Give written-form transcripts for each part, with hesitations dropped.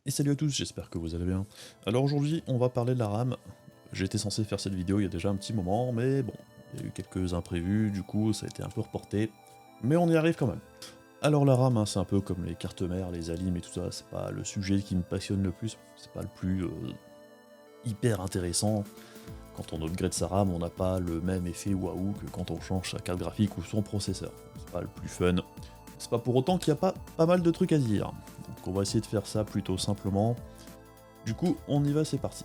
Et salut à tous, j'espère que vous allez bien. Alors aujourd'hui, on va parler de la RAM. J'étais censé faire cette vidéo il y a déjà un petit moment, mais bon, il y a eu quelques imprévus, du coup ça a été un peu reporté. Mais on y arrive quand même. Alors la RAM, hein, c'est un peu comme les cartes mères, les alim et tout ça, c'est pas le sujet qui me passionne le plus, c'est pas le plus hyper intéressant. Quand on upgrade sa RAM, on n'a pas le même effet waouh que quand on change sa carte graphique ou son processeur. C'est pas le plus fun. C'est pas pour autant qu'il n'y a pas mal de trucs à dire. Donc on va essayer de faire ça plutôt simplement. Du coup, on y va, c'est parti.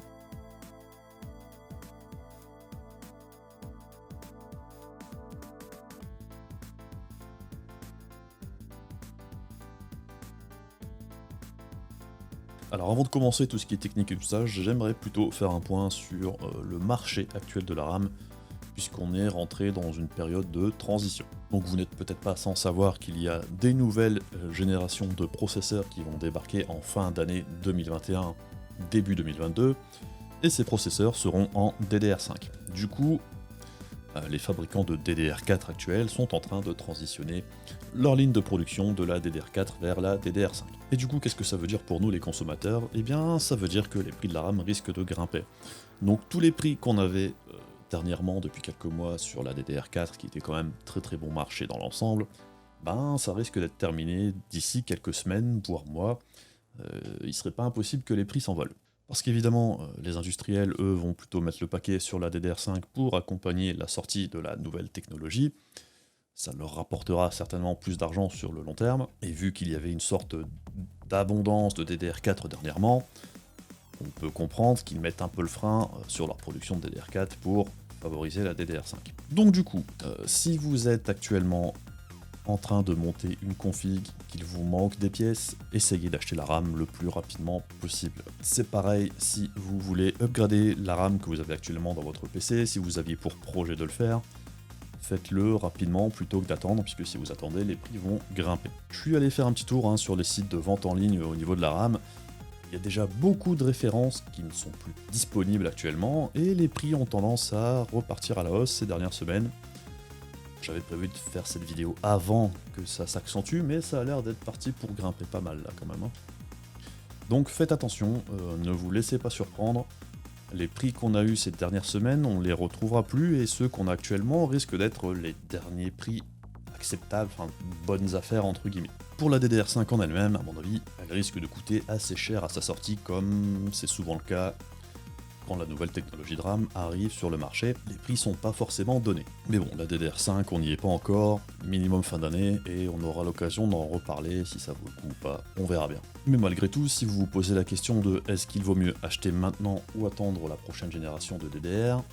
Alors avant de commencer tout ce qui est technique et tout ça, j'aimerais plutôt faire un point sur le marché actuel de la RAM, puisqu'on est rentré dans une période de transition. Donc vous n'êtes peut-être pas sans savoir qu'il y a des nouvelles générations de processeurs qui vont débarquer en fin d'année 2021, début 2022, et ces processeurs seront en DDR5. Du coup, les fabricants de DDR4 actuels sont en train de transitionner leur ligne de production de la DDR4 vers la DDR5. Et du coup, qu'est-ce que ça veut dire pour nous les consommateurs? Eh bien, ça veut dire que les prix de la RAM risquent de grimper. Donc tous les prix qu'on avait dernièrement, depuis quelques mois, sur la DDR4, qui était quand même très bon marché dans l'ensemble, ben ça risque d'être terminé d'ici quelques semaines, voire mois. Il serait pas impossible que les prix s'envolent. Parce qu'évidemment, les industriels, eux, vont plutôt mettre le paquet sur la DDR5 pour accompagner la sortie de la nouvelle technologie. Ça leur rapportera certainement plus d'argent sur le long terme, et vu qu'il y avait une sorte d'abondance de DDR4 dernièrement, on peut comprendre qu'ils mettent un peu le frein sur leur production de DDR4 pour favoriser la DDR5. Donc du coup, si vous êtes actuellement en train de monter une config, qu'il vous manque des pièces, essayez d'acheter la RAM le plus rapidement possible. C'est pareil si vous voulez upgrader la RAM que vous avez actuellement dans votre PC, si vous aviez pour projet de le faire, faites-le rapidement plutôt que d'attendre, puisque si vous attendez, les prix vont grimper. Je suis allé faire un petit tour sur les sites de vente en ligne au niveau de la RAM. Il y a déjà beaucoup de références qui ne sont plus disponibles actuellement, et les prix ont tendance à repartir à la hausse ces dernières semaines. J'avais prévu de faire cette vidéo avant que ça s'accentue, mais ça a l'air d'être parti pour grimper pas mal là quand même. Donc faites attention, ne vous laissez pas surprendre. Les prix qu'on a eu ces dernières semaines, on les retrouvera plus, et ceux qu'on a actuellement risquent d'être les derniers prix acceptables, enfin bonnes affaires entre guillemets. Pour la DDR5 en elle-même, à mon avis, elle risque de coûter assez cher à sa sortie, comme c'est souvent le cas quand la nouvelle technologie de RAM arrive sur le marché, les prix sont pas forcément donnés. Mais bon, la DDR5, on n'y est pas encore, minimum fin d'année, et on aura l'occasion d'en reparler si ça vaut le coup ou pas, on verra bien. Mais malgré tout, si vous vous posez la question de est-ce qu'il vaut mieux acheter maintenant ou attendre la prochaine génération de DDR,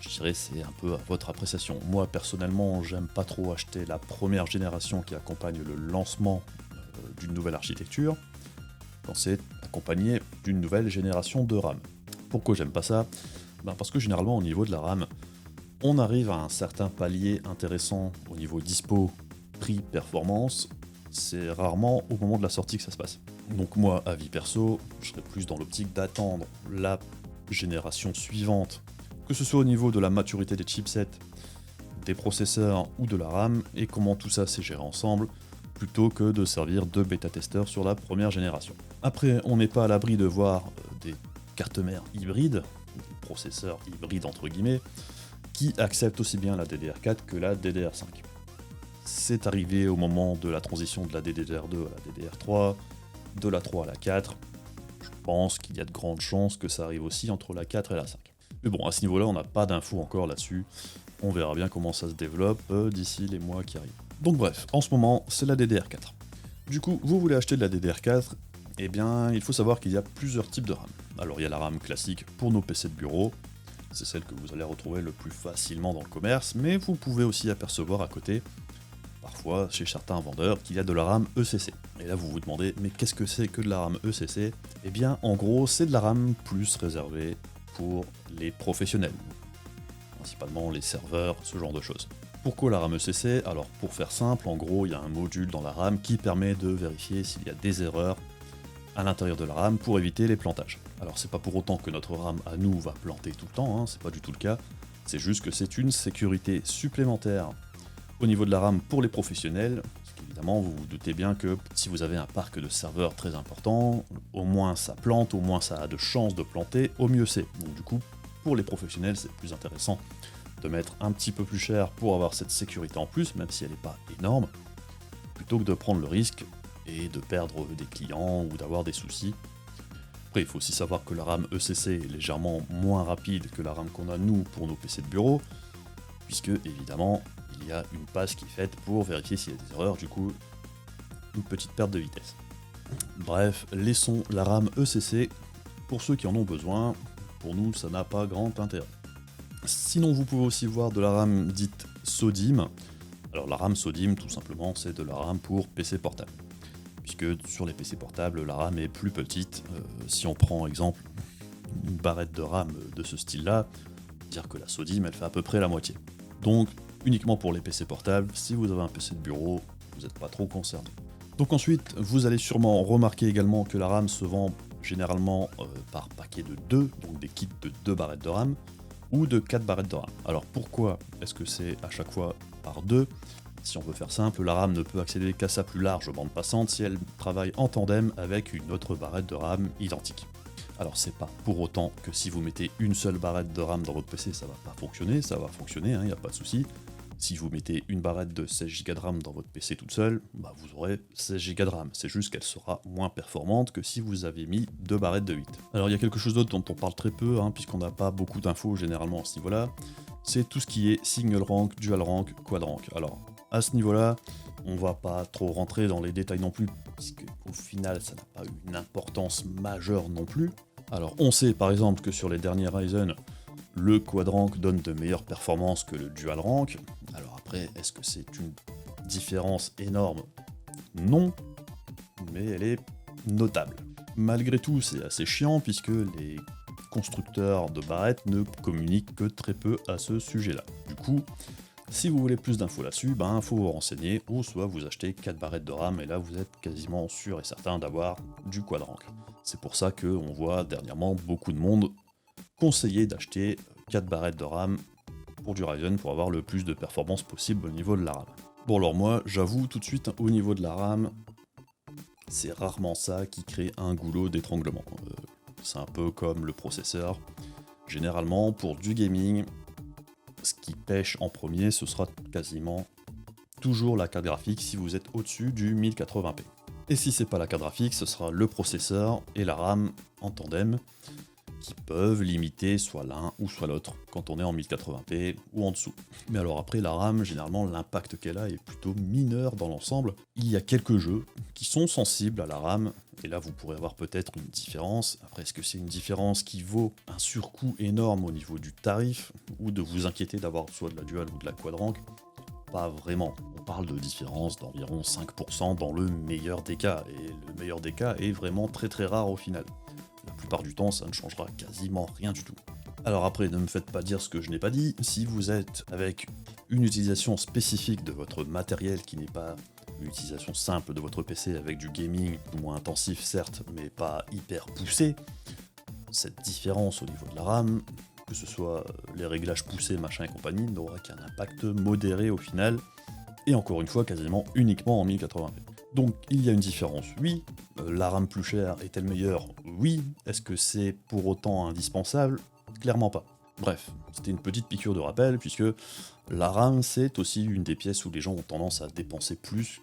je dirais c'est un peu à votre appréciation. Moi personnellement, j'aime pas trop acheter la première génération qui accompagne le lancement d'une nouvelle architecture, quand c'est accompagné d'une nouvelle génération de RAM. Pourquoi j'aime pas ça? Parce que généralement au niveau de la RAM, on arrive à un certain palier intéressant au niveau dispo, prix, performance, c'est rarement au moment de la sortie que ça se passe. Donc moi, avis perso, je serais plus dans l'optique d'attendre la génération suivante, que ce soit au niveau de la maturité des chipsets, des processeurs ou de la RAM, et comment tout ça s'est géré ensemble, plutôt que de servir de bêta-testeurs sur la première génération. Après, on n'est pas à l'abri de voir des cartes mères hybrides, des processeurs hybrides entre guillemets, qui acceptent aussi bien la DDR4 que la DDR5. C'est arrivé au moment de la transition de la DDR2 à la DDR3, de la 3 à la 4, je pense qu'il y a de grandes chances que ça arrive aussi entre la 4 et la 5. Mais bon, à ce niveau-là, on n'a pas d'infos encore là-dessus, on verra bien comment ça se développe d'ici les mois qui arrivent. Donc bref, en ce moment, c'est la DDR4. Du coup, vous voulez acheter de la DDR4, eh bien, il faut savoir qu'il y a plusieurs types de RAM. Alors il y a la RAM classique pour nos PC de bureau, c'est celle que vous allez retrouver le plus facilement dans le commerce, mais vous pouvez aussi apercevoir à côté, parfois chez certains vendeurs, qu'il y a de la RAM ECC. Et là vous vous demandez, mais qu'est-ce que c'est que de la RAM ECC? Eh bien, en gros, c'est de la RAM plus réservée pour les professionnels, principalement les serveurs, ce genre de choses. Pourquoi la RAM ECC? Alors pour faire simple, en gros, il y a un module dans la RAM qui permet de vérifier s'il y a des erreurs à l'intérieur de la RAM pour éviter les plantages. Alors c'est pas pour autant que notre RAM à nous va planter tout le temps, c'est pas du tout le cas, c'est juste que c'est une sécurité supplémentaire au niveau de la RAM pour les professionnels, ce qu'évidemment, vous vous doutez bien que si vous avez un parc de serveurs très important, au moins ça plante, au moins ça a de chances de planter, au mieux c'est. Donc du coup, pour les professionnels, c'est plus intéressant de mettre un petit peu plus cher pour avoir cette sécurité en plus, même si elle n'est pas énorme, plutôt que de prendre le risque et de perdre des clients ou d'avoir des soucis. Après, il faut aussi savoir que la RAM ECC est légèrement moins rapide que la RAM qu'on a nous pour nos PC de bureau, puisque évidemment, il y a une passe qui est faite pour vérifier s'il y a des erreurs, du coup, une petite perte de vitesse. Bref, laissons la RAM ECC pour ceux qui en ont besoin. Pour nous, ça n'a pas grand intérêt. Sinon, vous pouvez aussi voir de la RAM dite SODIMM. Alors la RAM SODIMM, tout simplement, c'est de la RAM pour PC portable. Puisque sur les PC portables, la RAM est plus petite. Si on prend exemple une barrette de RAM de ce style-là, dire que la SODIMM, elle fait à peu près la moitié. Donc, uniquement pour les PC portables, si vous avez un PC de bureau, vous n'êtes pas trop concerné. Donc ensuite, vous allez sûrement remarquer également que la RAM se vend généralement par paquet de 2, donc des kits de 2 barrettes de RAM, ou de 4 barrettes de RAM. Alors pourquoi est-ce que c'est à chaque fois par 2 ? Si on veut faire simple, la RAM ne peut accéder qu'à sa plus large bande passante si elle travaille en tandem avec une autre barrette de RAM identique. Alors c'est pas pour autant que si vous mettez une seule barrette de RAM dans votre PC, ça va pas fonctionner, ça va fonctionner, il n'y a pas de souci. Si vous mettez une barrette de 16 Go de RAM dans votre PC toute seule, vous aurez 16 Go de RAM. C'est juste qu'elle sera moins performante que si vous avez mis 2 barrettes de 8. Alors il y a quelque chose d'autre dont on parle très peu, puisqu'on n'a pas beaucoup d'infos généralement à ce niveau-là. C'est tout ce qui est single rank, dual rank, quad rank. Alors à ce niveau-là, on va pas trop rentrer dans les détails non plus, puisque au final ça n'a pas eu une importance majeure non plus. Alors on sait par exemple que sur les derniers Ryzen, le quad rank donne de meilleures performances que le dual rank. Alors après, est-ce que c'est une différence énorme ? Non, mais elle est notable. Malgré tout, c'est assez chiant puisque les constructeurs de barrettes ne communiquent que très peu à ce sujet-là. Du coup, si vous voulez plus d'infos là-dessus, faut vous renseigner, ou soit vous achetez 4 barrettes de RAM, et là vous êtes quasiment sûr et certain d'avoir du quad rank. C'est pour ça qu'on voit dernièrement beaucoup de monde conseiller d'acheter 4 barrettes de RAM pour du Ryzen pour avoir le plus de performance possible au niveau de la RAM. Bon alors moi, j'avoue tout de suite, au niveau de la RAM, c'est rarement ça qui crée un goulot d'étranglement. C'est un peu comme le processeur. Généralement, pour du gaming, ce qui pêche en premier, ce sera quasiment toujours la carte graphique si vous êtes au-dessus du 1080p. Et si c'est pas la carte graphique, ce sera le processeur et la RAM en tandem qui peuvent limiter soit l'un ou soit l'autre quand on est en 1080p ou en dessous. Mais alors après, la RAM, généralement, l'impact qu'elle a est plutôt mineur dans l'ensemble. Il y a quelques jeux qui sont sensibles à la RAM, et là vous pourrez avoir peut-être une différence. Après, est-ce que c'est une différence qui vaut un surcoût énorme au niveau du tarif, ou de vous inquiéter d'avoir soit de la dual ou de la quad rank ? Pas vraiment. On parle de différence d'environ 5% dans le meilleur des cas, et le meilleur des cas est vraiment très très rare au final. La plupart du temps, ça ne changera quasiment rien du tout. Alors après, ne me faites pas dire ce que je n'ai pas dit. Si vous êtes avec une utilisation spécifique de votre matériel qui n'est pas une utilisation simple de votre PC avec du gaming, moins intensif certes, mais pas hyper poussé, cette différence au niveau de la RAM, que ce soit les réglages poussés, machin et compagnie, n'aura qu'un impact modéré au final, et encore une fois, quasiment uniquement en 1080p. Donc il y a une différence, oui. La RAM plus chère est-elle meilleure ? Oui. Est-ce que c'est pour autant indispensable ? Clairement pas. Bref, c'était une petite piqûre de rappel, puisque la RAM, c'est aussi une des pièces où les gens ont tendance à dépenser plus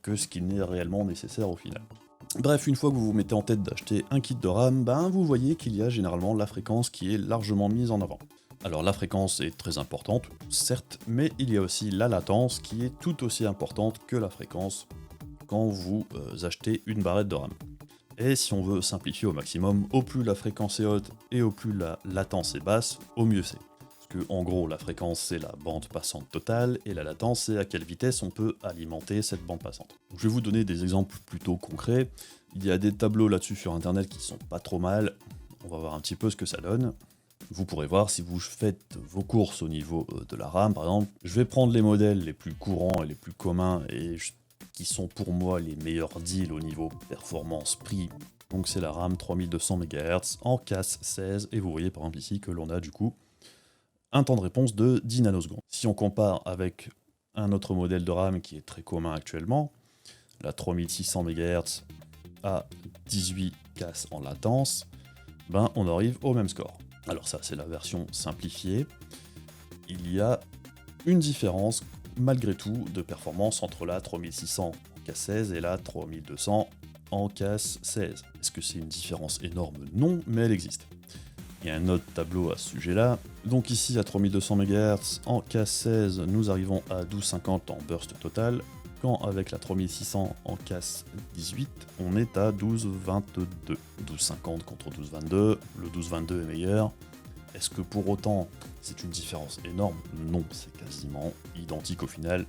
que ce qu'il n'est réellement nécessaire au final. Bref, une fois que vous vous mettez en tête d'acheter un kit de RAM, vous voyez qu'il y a généralement la fréquence qui est largement mise en avant. Alors la fréquence est très importante, certes, mais il y a aussi la latence qui est tout aussi importante que la fréquence quand vous achetez une barrette de RAM. Et si on veut simplifier au maximum, au plus la fréquence est haute et au plus la latence est basse, au mieux c'est. Parce que en gros, la fréquence c'est la bande passante totale et la latence c'est à quelle vitesse on peut alimenter cette bande passante. Donc, je vais vous donner des exemples plutôt concrets. Il y a des tableaux là-dessus sur internet qui sont pas trop mal. On va voir un petit peu ce que ça donne. Vous pourrez voir si vous faites vos courses au niveau de la RAM par exemple. Je vais prendre les modèles les plus courants et les plus communs et qui sont pour moi les meilleurs deals au niveau performance-prix. Donc c'est la RAM 3200 MHz en CAS 16, et vous voyez par exemple ici que l'on a du coup un temps de réponse de 10 nanosecondes. Si on compare avec un autre modèle de RAM qui est très commun actuellement, la 3600 MHz à 18 cases en latence, ben on arrive au même score. Alors ça, c'est la version simplifiée. Il y a une différence, malgré tout, de performance entre la 3600 en casse 16 et la 3200 en casse 16. Est-ce que c'est une différence énorme? Non, mais elle existe. Il y a un autre tableau à ce sujet-là. Donc ici, à 3200 MHz, en casse 16, nous arrivons à 1250 en burst total, quand avec la 3600 en casse 18, on est à 1222. 1250 contre 1222, le 1222 est meilleur. Est-ce que pour autant, c'est une différence énorme? Non, c'est quasiment identique au final.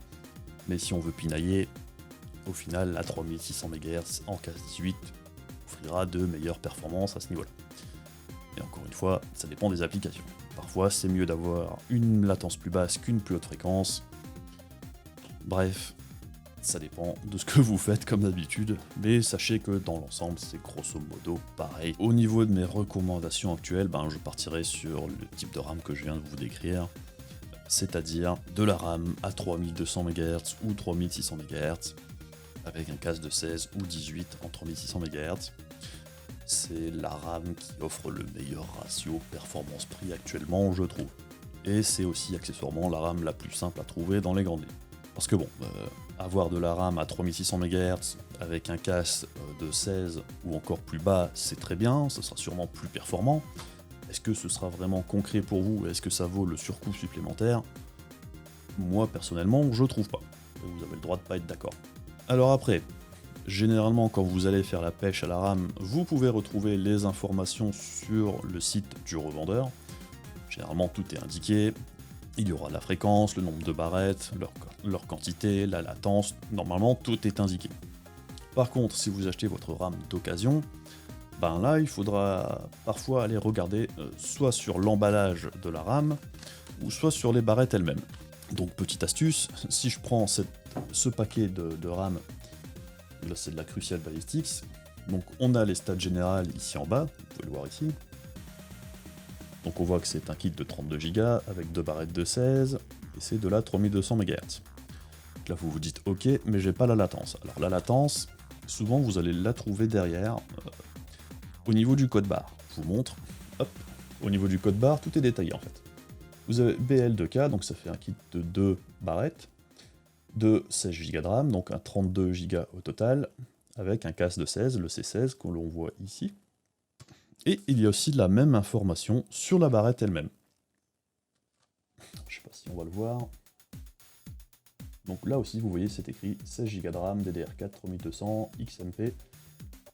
Mais si on veut pinailler, au final, la 3600 MHz en casse 18 offrira de meilleures performances à ce niveau-là. Et encore une fois, ça dépend des applications. Parfois, c'est mieux d'avoir une latence plus basse qu'une plus haute fréquence. Bref, ça dépend de ce que vous faites comme d'habitude, mais sachez que dans l'ensemble, c'est grosso modo pareil. Au niveau de mes recommandations actuelles, je partirai sur le type de RAM que je viens de vous décrire, c'est-à-dire de la RAM à 3200 MHz ou 3600 MHz, avec un casse de 16 ou 18 en 3600 MHz. C'est la RAM qui offre le meilleur ratio performance-prix actuellement, je trouve. Et c'est aussi accessoirement la RAM la plus simple à trouver dans les grandes lignes. Parce que bon, avoir de la RAM à 3600 MHz avec un casse de 16 ou encore plus bas, c'est très bien, ça sera sûrement plus performant. Est-ce que ce sera vraiment concret pour vous? Est-ce que ça vaut le surcoût supplémentaire? Moi, personnellement, je trouve pas. Vous avez le droit de pas être d'accord. Alors après, généralement, quand vous allez faire la pêche à la RAM, vous pouvez retrouver les informations sur le site du revendeur. Généralement, tout est indiqué. Il y aura la fréquence, le nombre de barrettes, leur quantité, la latence. Normalement, tout est indiqué. Par contre, si vous achetez votre RAM d'occasion, là, il faudra parfois aller regarder soit sur l'emballage de la RAM, ou soit sur les barrettes elles-mêmes. Donc, petite astuce, si je prends ce paquet de RAM, là c'est de la Crucial Ballistix, donc on a les stats générales ici en bas, vous pouvez le voir ici. Donc on voit que c'est un kit de 32 Go avec 2 barrettes de 16, et c'est de la 3200 MHz. Donc là vous vous dites ok, mais j'ai pas la latence. Alors la latence, souvent vous allez la trouver derrière, au niveau du code barre. Je vous montre, hop, au niveau du code barre, tout est détaillé en fait. Vous avez BL2K, donc ça fait un kit de 2 barrettes, de 16 Go de RAM, donc un 32 Go au total, avec un casse de 16, le C16 que l'on voit ici. Et il y a aussi la même information sur la barrette elle-même. Je sais pas si on va le voir. Donc là aussi, vous voyez, c'est écrit 16 Go de RAM, DDR4 3200, XMP,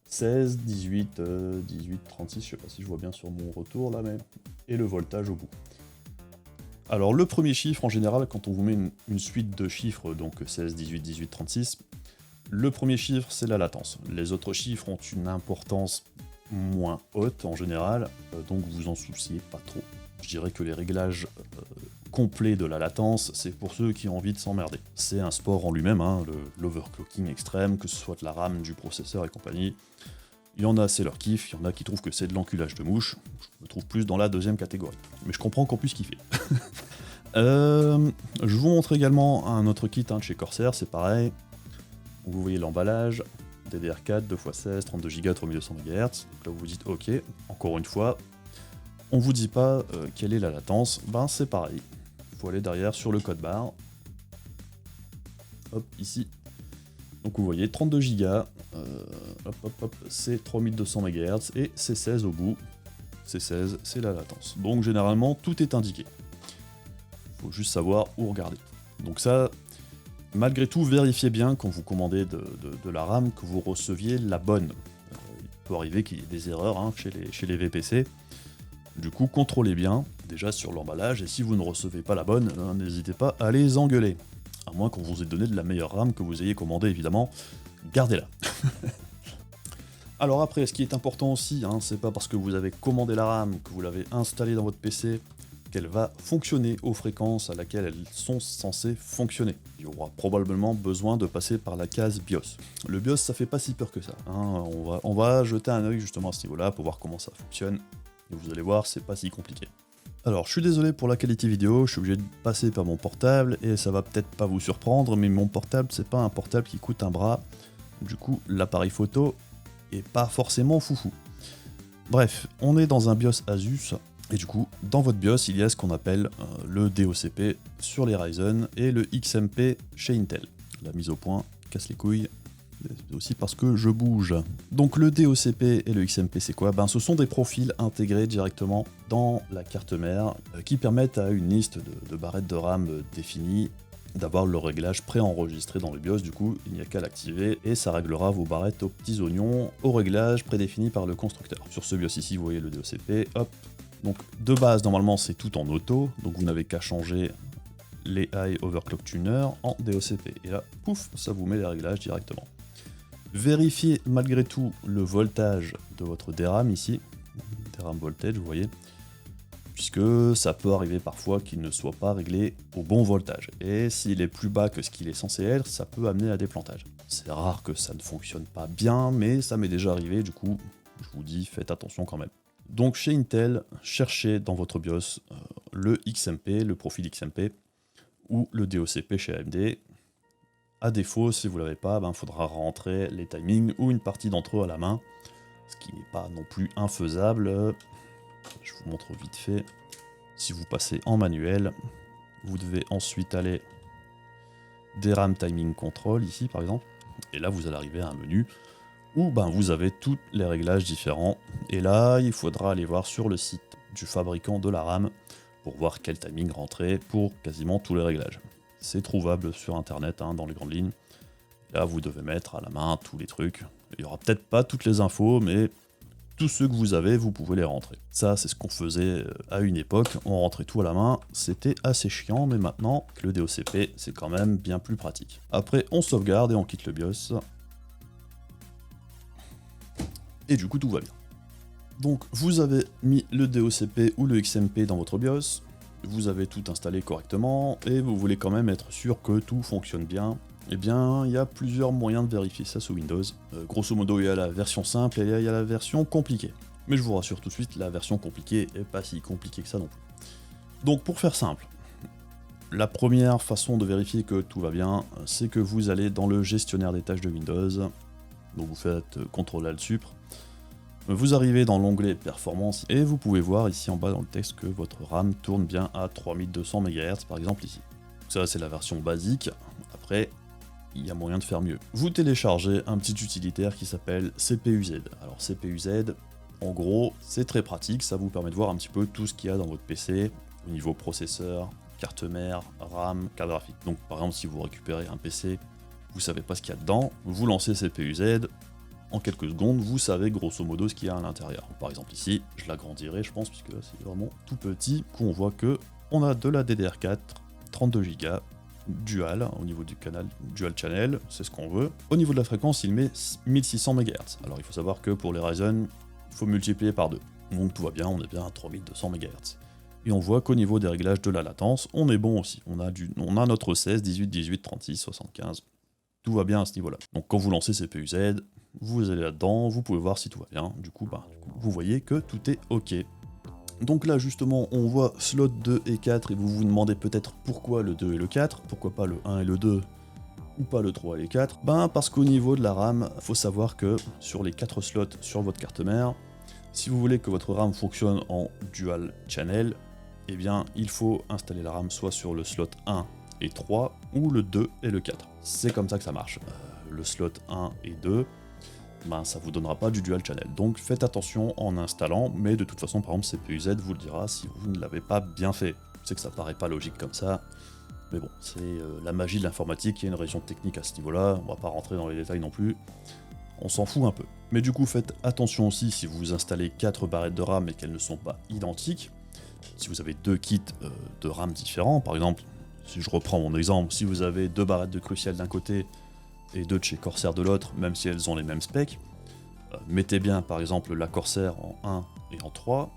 16, 18, 18, 36, je sais pas si je vois bien sur mon retour là, mais... et le voltage au bout. Alors le premier chiffre, en général, quand on vous met une suite de chiffres, donc 16, 18, 18, 36, le premier chiffre, c'est la latence. Les autres chiffres ont une importance moins haute, en général, donc vous en souciez pas trop. Je dirais que les réglages complets de la latence, c'est pour ceux qui ont envie de s'emmerder. C'est un sport en lui-même, l'overclocking extrême, que ce soit de la RAM, du processeur et compagnie. Il y en a, c'est leur kiff, il y en a qui trouvent que c'est de l'enculage de mouche. Je me trouve plus dans la deuxième catégorie. Mais je comprends qu'on puisse kiffer. Je vous montre également un autre kit de chez Corsair, c'est pareil. Vous voyez l'emballage, DDR4, 2x16, 32 Go, 3200 MHz. Là vous vous dites ok, encore une fois, on vous dit pas quelle est la latence, c'est pareil. Il faut aller derrière sur le code barre. Hop, ici. Donc vous voyez 32 Go, c'est 3200 MHz et C16 au bout. C16, c'est la latence. Donc généralement, tout est indiqué. Il faut juste savoir où regarder. Donc ça, malgré tout, vérifiez bien quand vous commandez de la RAM que vous receviez la bonne. Il peut arriver qu'il y ait des erreurs chez les VPC. Du coup, contrôlez bien, déjà sur l'emballage, et si vous ne recevez pas la bonne, n'hésitez pas à les engueuler. À moins qu'on vous ait donné de la meilleure RAM que vous ayez commandée, évidemment, gardez-la. Alors après, ce qui est important aussi, c'est pas parce que vous avez commandé la RAM, que vous l'avez installée dans votre PC, qu'elle va fonctionner aux fréquences à laquelle elles sont censées fonctionner. Il y aura probablement besoin de passer par la case BIOS. Le BIOS, ça fait pas si peur que ça. On va jeter un œil justement à ce niveau-là pour voir comment ça fonctionne. Et vous allez voir, c'est pas si compliqué. Alors, je suis désolé pour la qualité vidéo, je suis obligé de passer par mon portable, et ça va peut-être pas vous surprendre, mais mon portable, c'est pas un portable qui coûte un bras. Du coup, l'appareil photo est pas forcément foufou. Bref, on est dans un BIOS Asus, et du coup, dans votre BIOS, il y a ce qu'on appelle le DOCP sur les Ryzen et le XMP chez Intel. La mise au point casse les couilles, c'est aussi parce que je bouge. Donc le DOCP et le XMP, c'est quoi? Ce sont des profils intégrés directement dans la carte mère qui permettent à une liste de barrettes de RAM définies d'avoir le réglage préenregistré dans le BIOS. Du coup, il n'y a qu'à l'activer et ça réglera vos barrettes aux petits oignons au réglage prédéfini par le constructeur. Sur ce BIOS ici, vous voyez le DOCP, hop. Donc de base, normalement, c'est tout en auto, donc vous n'avez qu'à changer les High Overclock Tuner en DOCP. Et là, pouf, ça vous met les réglages directement. Vérifiez malgré tout le voltage de votre DRAM ici, DRAM voltage, vous voyez, puisque ça peut arriver parfois qu'il ne soit pas réglé au bon voltage. Et s'il est plus bas que ce qu'il est censé être, ça peut amener à des plantages. C'est rare que ça ne fonctionne pas bien, mais ça m'est déjà arrivé, du coup, je vous dis, faites attention quand même. Donc chez Intel, cherchez dans votre BIOS le XMP, le profil XMP, ou le DOCP chez AMD. À défaut, si vous ne l'avez pas, il faudra rentrer les timings ou une partie d'entre eux à la main, ce qui n'est pas non plus infaisable. Je vous montre vite fait. Si vous passez en manuel, vous devez ensuite aller DRAM Timing Control, ici par exemple, et là vous allez arriver à un menu où vous avez tous les réglages différents, et là il faudra aller voir sur le site du fabricant de la RAM pour voir quel timing rentrer pour quasiment tous les réglages. C'est trouvable sur internet dans les grandes lignes. Là, vous devez mettre à la main tous les trucs. Il n'y aura peut-être pas toutes les infos, mais tous ceux que vous avez, vous pouvez les rentrer. Ça, c'est ce qu'on faisait à une époque. On rentrait tout à la main. C'était assez chiant, mais maintenant, avec le DOCP, c'est quand même bien plus pratique. Après, on sauvegarde et on quitte le BIOS. Et du coup, tout va bien. Donc, vous avez mis le DOCP ou le XMP dans votre BIOS. Vous avez tout installé correctement et vous voulez quand même être sûr que tout fonctionne bien. Eh bien, il y a plusieurs moyens de vérifier ça sous Windows. Grosso modo, il y a la version simple et il y a la version compliquée. Mais je vous rassure tout de suite, la version compliquée est pas si compliquée que ça non plus. Donc pour faire simple, la première façon de vérifier que tout va bien, c'est que vous allez dans le gestionnaire des tâches de Windows. Donc vous faites CTRL-ALT-SUPR. Vous arrivez dans l'onglet Performance et vous pouvez voir ici en bas dans le texte que votre RAM tourne bien à 3200 MHz par exemple ici. Ça c'est la version basique, après il y a moyen de faire mieux. Vous téléchargez un petit utilitaire qui s'appelle CPUZ. Alors CPUZ, en gros c'est très pratique, ça vous permet de voir un petit peu tout ce qu'il y a dans votre PC au niveau processeur, carte mère, RAM, carte graphique. Donc par exemple si vous récupérez un PC, vous savez pas ce qu'il y a dedans, vous lancez CPUZ, en quelques secondes, vous savez grosso modo ce qu'il y a à l'intérieur. Par exemple ici, je l'agrandirai je pense, puisque là c'est vraiment tout petit. Du coup on voit que on a de la DDR4, 32 Go, dual, au niveau du canal, dual channel, c'est ce qu'on veut. Au niveau de la fréquence, il met 1600 MHz. Alors il faut savoir que pour les Ryzen, il faut multiplier par 2. Donc tout va bien, on est bien à 3200 MHz. Et on voit qu'au niveau des réglages de la latence, on est bon aussi. On a notre 16, 18, 18, 36, 75. Tout va bien à ce niveau-là. Donc quand vous lancez CPUZ, vous allez là-dedans, vous pouvez voir si tout va bien. Du coup, vous voyez que tout est OK. Donc là, justement, on voit slot 2 et 4, et vous vous demandez peut-être pourquoi le 2 et le 4, pourquoi pas le 1 et le 2, ou pas le 3 et le 4. Parce qu'au niveau de la RAM, il faut savoir que sur les 4 slots sur votre carte mère, si vous voulez que votre RAM fonctionne en dual channel, eh bien, il faut installer la RAM soit sur le slot 1 et 3, ou le 2 et le 4. C'est comme ça que ça marche. Le slot 1 et 2, ça vous donnera pas du dual channel. Donc faites attention en installant, mais de toute façon, par exemple, CPUZ vous le dira si vous ne l'avez pas bien fait. Je sais que ça paraît pas logique comme ça, mais bon, c'est la magie de l'informatique, il y a une région technique à ce niveau-là, on va pas rentrer dans les détails non plus, on s'en fout un peu. Mais du coup, faites attention aussi si vous installez 4 barrettes de RAM et qu'elles ne sont pas identiques. Si vous avez 2 kits de RAM différents, par exemple, si je reprends mon exemple, si vous avez 2 barrettes de Crucial d'un côté et 2 de chez Corsair de l'autre, même si elles ont les mêmes specs, mettez bien par exemple la Corsair en 1 et en 3,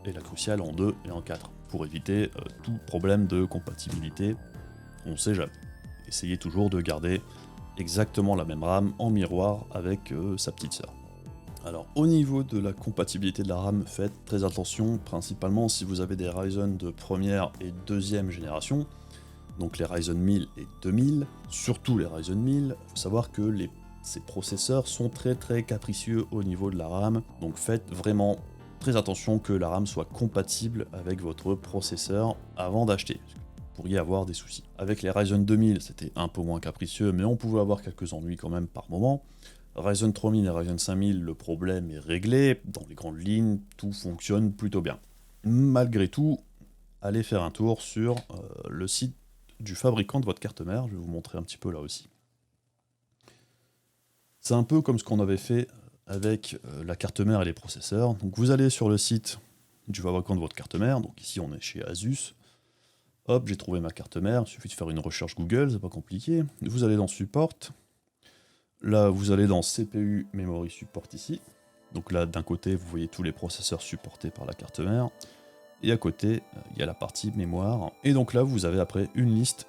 et la Crucial en 2 et en 4, pour éviter tout problème de compatibilité, on sait jamais. Essayez toujours de garder exactement la même RAM en miroir avec sa petite sœur. Alors au niveau de la compatibilité de la RAM, faites très attention, principalement si vous avez des Ryzen de première et deuxième génération, donc les Ryzen 1000 et 2000, surtout les Ryzen 1000, il faut savoir que ces processeurs sont très capricieux au niveau de la RAM, donc faites vraiment très attention que la RAM soit compatible avec votre processeur avant d'acheter. Vous pourriez avoir des soucis. Avec les Ryzen 2000, c'était un peu moins capricieux, mais on pouvait avoir quelques ennuis quand même par moment. Ryzen 3000 et Ryzen 5000, le problème est réglé, dans les grandes lignes, tout fonctionne plutôt bien. Malgré tout, allez faire un tour sur le site du fabricant de votre carte mère, je vais vous montrer un petit peu là aussi. C'est un peu comme ce qu'on avait fait avec la carte mère et les processeurs. Donc vous allez sur le site du fabricant de votre carte mère, donc ici on est chez Asus. Hop, j'ai trouvé ma carte mère, il suffit de faire une recherche Google, c'est pas compliqué. Vous allez dans Support. Là, vous allez dans CPU Memory Support ici. Donc là, d'un côté, vous voyez tous les processeurs supportés par la carte mère. Et à côté, il y a la partie mémoire. Et donc là, vous avez après une liste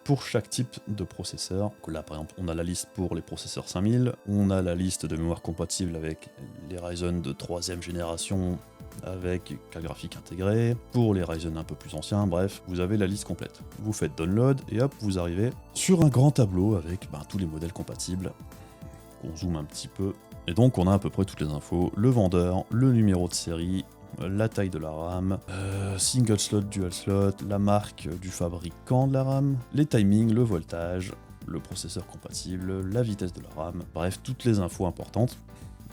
pour chaque type de processeur. Donc là, par exemple, on a la liste pour les processeurs 5000. On a la liste de mémoire compatible avec les Ryzen de 3ème génération avec carte graphique intégrée, pour les Ryzen un peu plus anciens, bref, vous avez la liste complète. Vous faites download et hop, vous arrivez sur un grand tableau avec tous les modèles compatibles. On zoome un petit peu, et donc on a à peu près toutes les infos, le vendeur, le numéro de série, la taille de la RAM, single slot, dual slot, la marque du fabricant de la RAM, les timings, le voltage, le processeur compatible, la vitesse de la RAM, bref, toutes les infos importantes.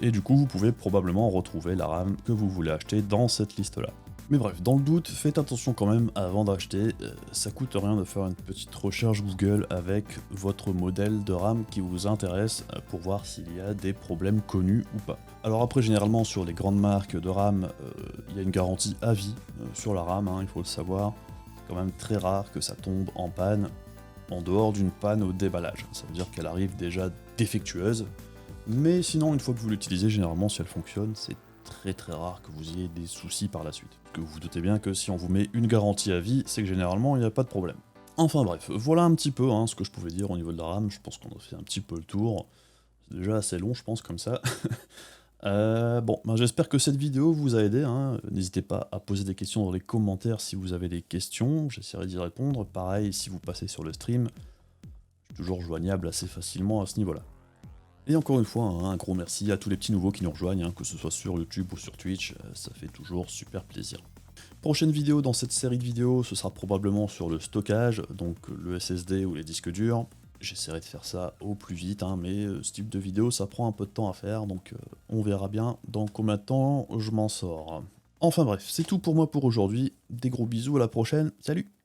Et du coup, vous pouvez probablement retrouver la RAM que vous voulez acheter dans cette liste-là. Mais bref, dans le doute, faites attention quand même avant d'acheter, ça coûte rien de faire une petite recherche Google avec votre modèle de RAM qui vous intéresse pour voir s'il y a des problèmes connus ou pas. Alors après, généralement sur les grandes marques de RAM, il y a une garantie à vie sur la RAM, il faut le savoir. C'est quand même très rare que ça tombe en panne, en dehors d'une panne au déballage. Ça veut dire qu'elle arrive déjà défectueuse. Mais sinon, une fois que vous l'utilisez, généralement, si elle fonctionne, c'est très rare que vous ayez des soucis par la suite. Parce que vous vous doutez bien que si on vous met une garantie à vie, c'est que généralement, il n'y a pas de problème. Enfin bref, voilà un petit peu ce que je pouvais dire au niveau de la RAM. Je pense qu'on a fait un petit peu le tour. C'est déjà assez long, je pense, comme ça. J'espère que cette vidéo vous a aidé. N'hésitez pas à poser des questions dans les commentaires si vous avez des questions. J'essaierai d'y répondre. Pareil, si vous passez sur le stream, je suis toujours joignable assez facilement à ce niveau-là. Et encore une fois, un gros merci à tous les petits nouveaux qui nous rejoignent, que ce soit sur YouTube ou sur Twitch, ça fait toujours super plaisir. Prochaine vidéo dans cette série de vidéos, ce sera probablement sur le stockage, donc le SSD ou les disques durs. J'essaierai de faire ça au plus vite, mais ce type de vidéo ça prend un peu de temps à faire, donc on verra bien dans combien de temps je m'en sors. Enfin bref, c'est tout pour moi pour aujourd'hui, des gros bisous, à la prochaine, salut!